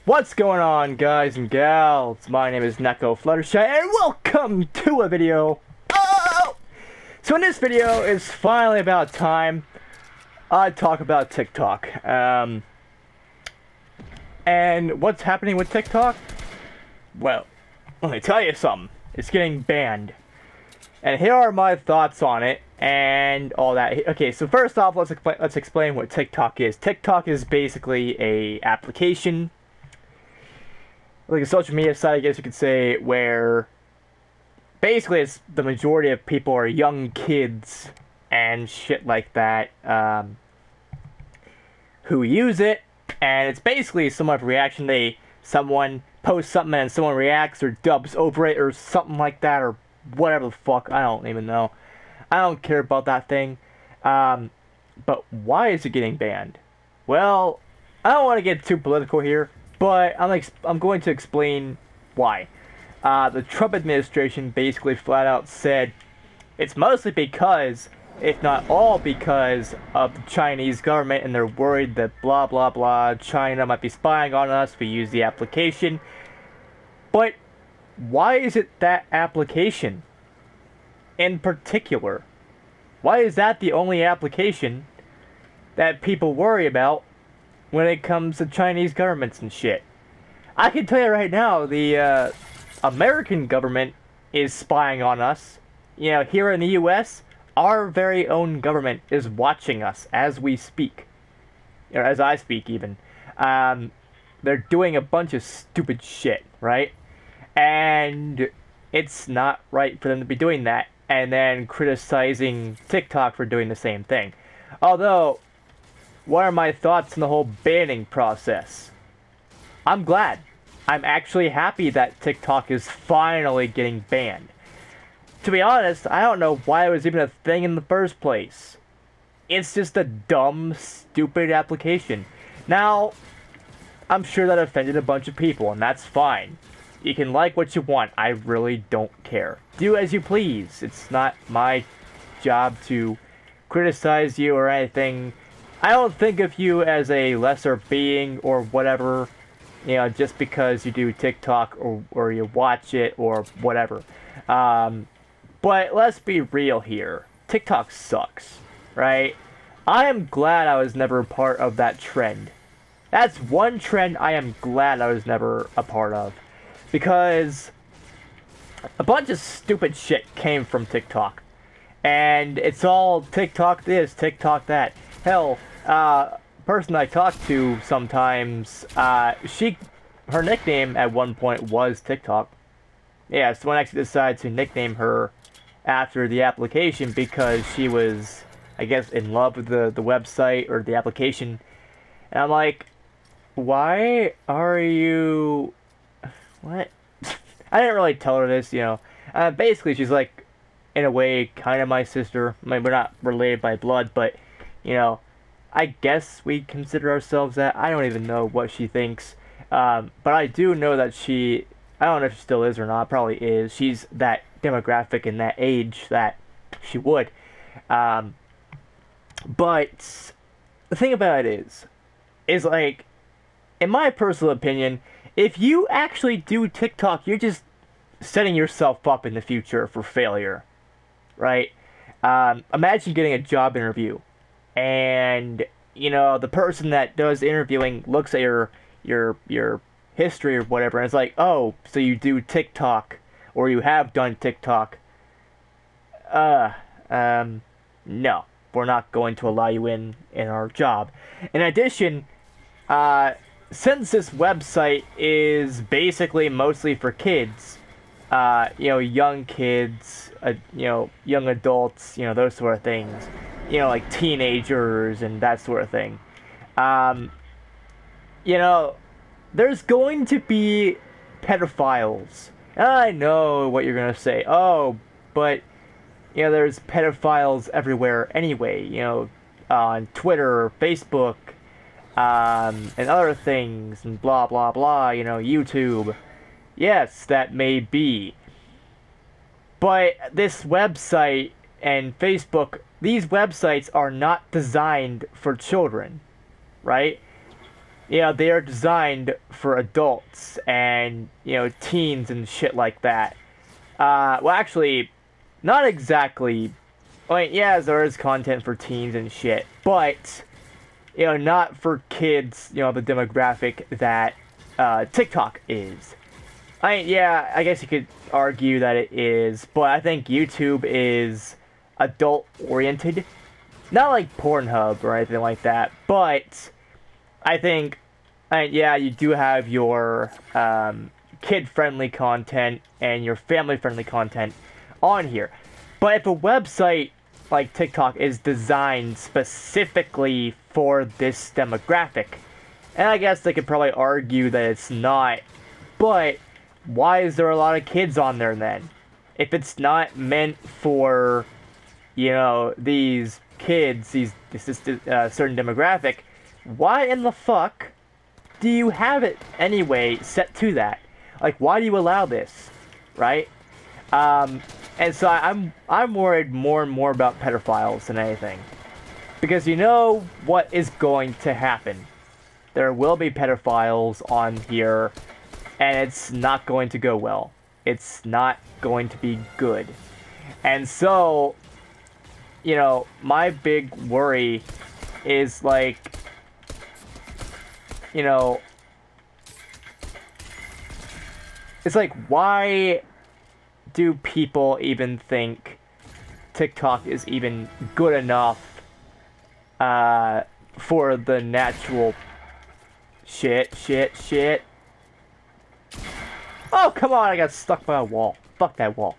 What's going on, guys and gals? My name is Neko Fluttershy, and welcome to a video. So in this video, it's finally about time I talk about TikTok. And what's happening with TikTok? Well, let me tell you something. It's getting banned. And here are my thoughts on it and all that. Okay, so first off, let's explain what TikTok is. TikTok is basically a application, like a social media site, I guess you could say, where basically it's the majority of people are young kids and shit like that who use it, and it's basically somewhat of a reaction. Someone posts something and someone reacts or dubs over it or something like that, or whatever the fuck. I don't even know. I don't care about that thing. But why is it getting banned? Well, I don't want to get too political here, but I'm going to explain why. The Trump administration basically flat out said it's mostly because, if not all because, of the Chinese government, and they're worried that blah blah blah, China might be spying on us if we use the application. But why is it that application in particular? Why is that the only application that people worry about when it comes to Chinese governments and shit? I can tell you right now, the American government is spying on us. You know, here in the US, our very own government is watching us as we speak. Or as I speak, even. They're doing a bunch of stupid shit, right? And it's not right for them to be doing that, and then criticizing TikTok for doing the same thing. Although, what are my thoughts on the whole banning process? I'm glad. I'm actually happy that TikTok is finally getting banned. To be honest, I don't know why it was even a thing in the first place. It's just a dumb, stupid application. Now, I'm sure that offended a bunch of people, and that's fine. You can like what you want. I really don't care. Do as you please. It's not my job to criticize you or anything. I don't think of you as a lesser being or whatever, you know, just because you do TikTok or you watch it or whatever. But let's be real here. TikTok sucks, right? I am glad I was never a part of that trend. That's one trend I am glad I was never a part of. Because a bunch of stupid shit came from TikTok. And it's all TikTok this, TikTok that. Hell, person I talk to sometimes, her nickname at one point was TikTok. Yeah, someone actually decided to nickname her after the application because she was, I guess, in love with the website or the application. And I'm like, why are you... What? I didn't really tell her this, you know. Basically, she's like, in a way, kind of my sister. I mean, we're not related by blood, but, you know, I guess we consider ourselves that. I don't even know what she thinks. But I do know that she, I don't know if she still is or not, probably is. She's that demographic and that age that she would. But the thing about it is like, in my personal opinion, if you actually do TikTok, you're just setting yourself up in the future for failure, right? Imagine getting a job interview, and you know the person that does interviewing looks at your history or whatever, and it's like, oh, so you do TikTok, or you have done TikTok. No, we're not going to allow you in our job. In addition, since this website is basically mostly for kids, you know, young kids, you know, young adults, you know, those sort of things, you know, like teenagers and that sort of thing, you know, there's going to be pedophiles. I know what you're gonna say. Oh, but, you know, there's pedophiles everywhere anyway, you know, on Twitter, Facebook, and other things, and blah blah blah, you know, YouTube. Yes, that may be. But this website and Facebook, these websites are not designed for children, right? they are designed for adults and, teens and shit like that. Well, actually, not exactly. I mean, yeah, there is content for teens and shit, but, not for kids, the demographic that TikTok is. I mean, yeah, I guess you could argue that it is, but I think YouTube is adult-oriented. Not like Pornhub or anything like that, but I think, yeah, you do have your kid-friendly content and your family-friendly content on here. But if a website like TikTok is designed specifically for this demographic, and I guess they could probably argue that it's not, but why is there a lot of kids on there then? If it's not meant for, these kids, this certain demographic, why in the fuck do you have it anyway set to that? Like, why do you allow this, right? And so I'm worried more and more about pedophiles than anything, because you know what is going to happen. There will be pedophiles on here, and it's not going to go well. It's not going to be good. And so, my big worry is like, it's like, why do people even think TikTok is even good enough for the natural shit? Oh, come on, I got stuck by a wall. Fuck that wall.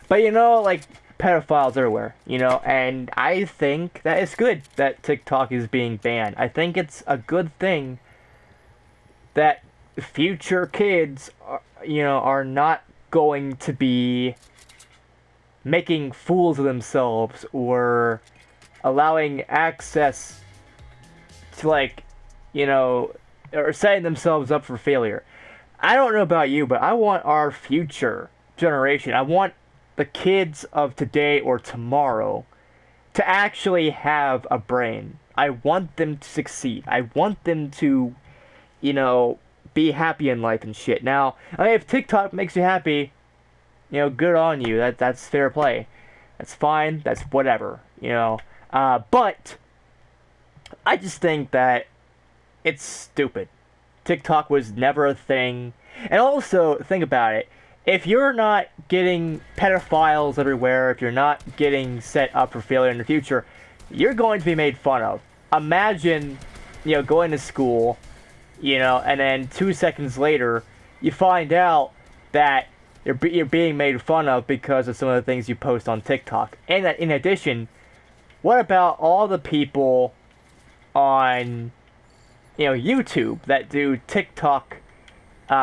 But like, pedophiles everywhere, and I think that it's good that TikTok is being banned. I think it's a good thing that future kids are not going to be making fools of themselves or allowing access to, like, or setting themselves up for failure. I don't know about you, but I want our future generation, I want the kids of today or tomorrow to actually have a brain. I want them to succeed. I want them to, be happy in life and shit. Now, I mean, if TikTok makes you happy, good on you. That's fair play. That's fine. That's whatever, But I just think that it's stupid. TikTok was never a thing. And also, think about it. If you're not getting pedophiles everywhere, if you're not getting set up for failure in the future, you're going to be made fun of. Imagine, going to school, and then 2 seconds later, you find out that you're being made fun of because of some of the things you post on TikTok. And in addition, what about all the people on, YouTube that do TikTok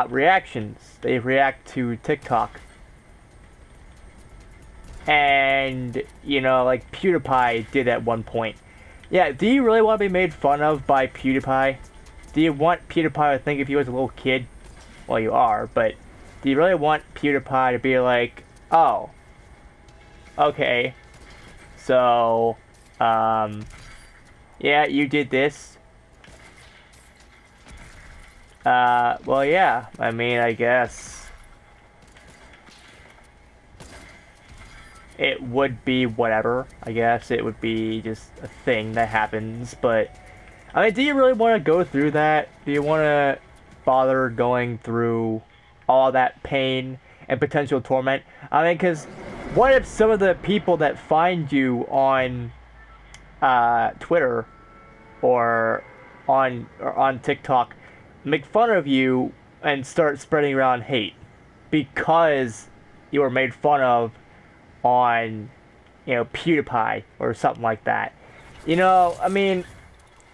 reactions? They react to TikTok. And, like PewDiePie did at one point. Yeah, do you really want to be made fun of by PewDiePie? Do you want PewDiePie to think if you was a little kid? Well, you are, but do you really want PewDiePie to be like, oh, okay, so, yeah, you did this? Well, yeah, I mean, I guess it would be whatever. I guess it would be just a thing that happens, but I mean, do you really want to go through that? Do you want to bother going through all that pain and potential torment? I mean, because what if some of the people that find you on Twitter or on TikTok make fun of you and start spreading around hate because you were made fun of on, PewDiePie or something like that? I mean,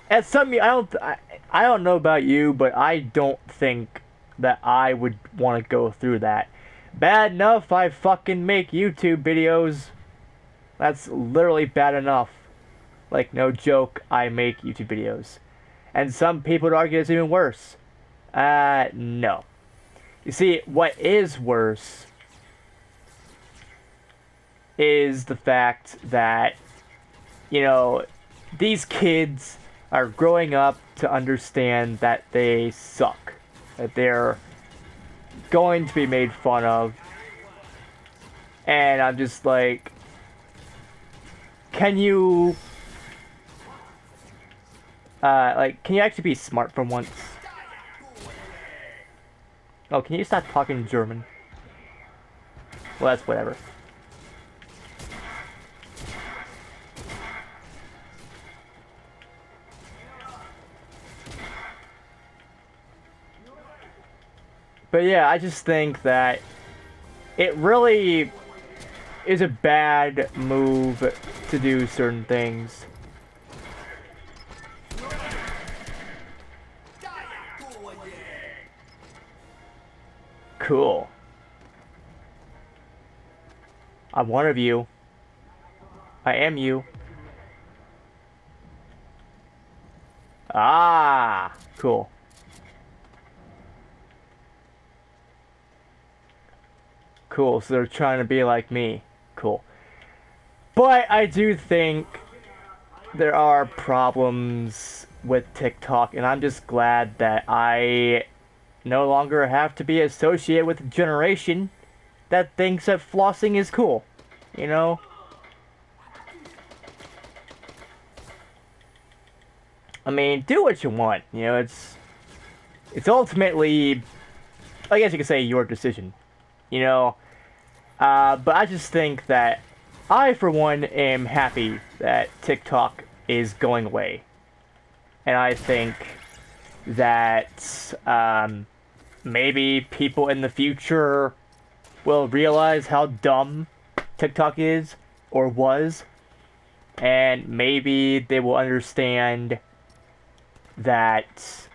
at some, I don't know about you, but I don't think that I would want to go through that. Bad enough I fucking make YouTube videos. That's literally bad enough. Like, no joke, I make YouTube videos. And some people would argue it's even worse. No. You see, what is worse is the fact that, these kids are growing up to understand that they suck. That they're going to be made fun of. And I'm just like, can you... can you actually be smart for once? Oh, can you stop talking German? Well, that's whatever. But yeah, I just think that it really is a bad move to do certain things. Cool. I'm one of you. I am you. Ah, cool. Cool, so they're trying to be like me. Cool. But I do think there are problems with TikTok, and I'm just glad that I no longer have to be associated with a generation that thinks that flossing is cool. You know? I mean, do what you want. You know, it's ultimately, I guess you could say, your decision. You know? But I just think that I, for one, am happy that TikTok is going away. And I think that maybe people in the future will realize how dumb TikTok is or was. And maybe they will understand that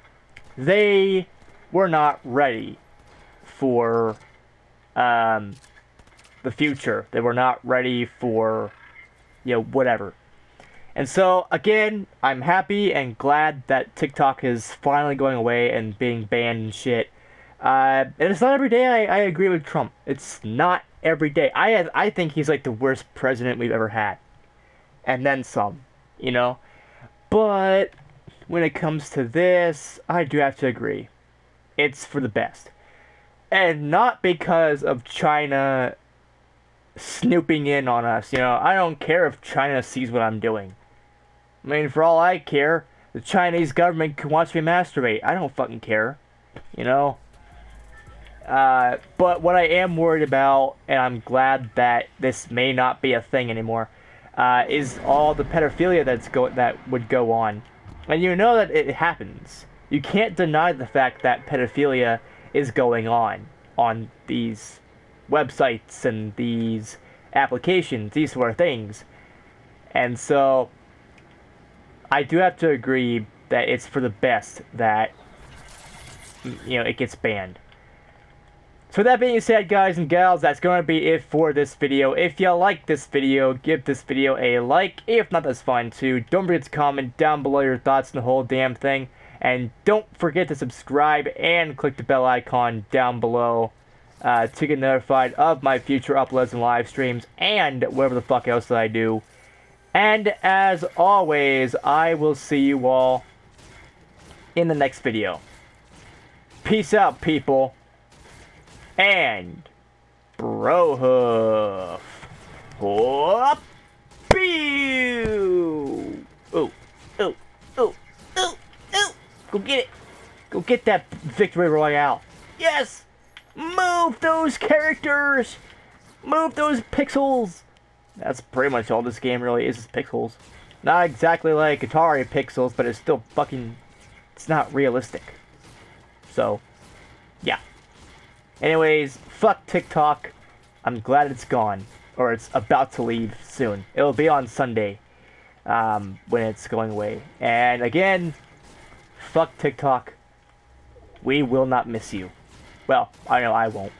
they were not ready for the future. They were not ready for, you know, whatever. And so, again, I'm happy and glad that TikTok is finally going away and being banned and shit. And it's not every day I agree with Trump. It's not every day. I think he's like the worst president we've ever had. And then some, you know? But when it comes to this, I do have to agree. It's for the best. And not because of China snooping in on us, you know? I don't care if China sees what I'm doing. I mean, for all I care, the Chinese government can watch me masturbate. I don't fucking care, you know? But what I am worried about, and I'm glad that this may not be a thing anymore, is all the pedophilia that would go on. And you know that it happens. You can't deny the fact that pedophilia is going on these websites and these applications, these sort of things. And so I do have to agree that it's for the best that, you know, it gets banned. So that being said, guys and gals, that's going to be it for this video. If you like this video, give this video a like. If not, that's fine too. Don't forget to comment down below your thoughts on the whole damn thing. And don't forget to subscribe and click the bell icon down below to get notified of my future uploads and live streams and whatever the fuck else that I do. And as always, I will see you all in the next video. Peace out, people. And Brohoof. Whoop. Pew. Ooh. Ooh. Ooh. Ooh. Ooh. Go get it. Go get that victory royale. Yes. Move those characters. Move those pixels. That's pretty much all this game really is pixels. Not exactly like Atari pixels, but it's still fucking... It's not realistic. So, yeah. Anyways, fuck TikTok. I'm glad it's gone. Or it's about to leave soon. It'll be on Sunday. When it's going away. And again, fuck TikTok. We will not miss you. Well, I know I won't.